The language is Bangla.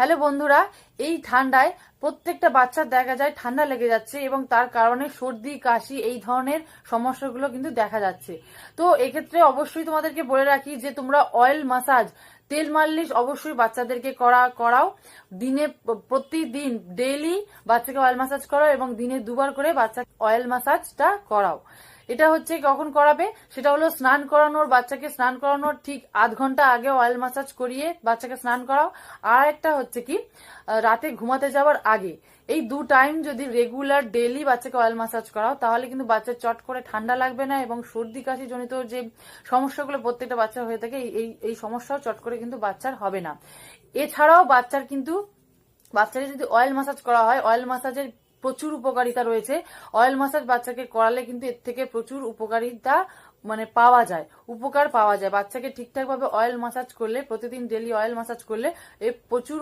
হ্যালো বন্ধুরা, এই ঠান্ডায় প্রত্যেকটা বাচ্চার দেখা যায় ঠান্ডা লেগে যাচ্ছে এবং তার কারণে সর্দি কাশি এই ধরনের সমস্যাগুলো কিন্তু দেখা যাচ্ছে। তো এক্ষেত্রে অবশ্যই তোমাদেরকে বলে রাখি যে তোমরা অয়েল মাসাজ, তেল মালিশ অবশ্যই বাচ্চাদেরকে করাও। দিনে প্রতিদিন ডেইলি বাচ্চাকে অয়েল মাসাজ করাও এবং দিনে 2বার করে বাচ্চা অয়েল মাসাজটা করাও। এটা হচ্ছে কখন করাবে, সেটা হলো বাচ্চাকে স্নান করানোর ঠিক আধ ঘন্টা আগে অয়েল মাসাজ করিয়ে বাচ্চাকে স্নান করাও। আর একটা হচ্ছে কি, রাতে ঘুমাতে যাওয়ার আগে। এই 2 টাইম যদি রেগুলার ডেইলি বাচ্চাকে অয়েল মাসাজ করাও তাহলে কিন্তু বাচ্চার চট করে ঠান্ডা লাগবে না এবং সর্দি কাশি জনিত যে সমস্যাগুলো প্রত্যেকটা বাচ্চার হয়ে থাকে এই সমস্যাও চট করে কিন্তু বাচ্চার হবে না। এছাড়াও বাচ্চাকে যদি অয়েল মাসাজ করা হয়, অয়েল মাসাজের প্রচুর উপকারিতা রয়েছে। অয়েল মাসাজ বাচ্চাকে করালে কিন্তু এর থেকে প্রচুর উপকারিতা উপকার পাওয়া যায়। বাচ্চাকে ঠিকঠাক ভাবে অয়েল মাসাজ করলে, প্রতিদিন ডেলি অয়েল মাসাজ করলে প্রচুর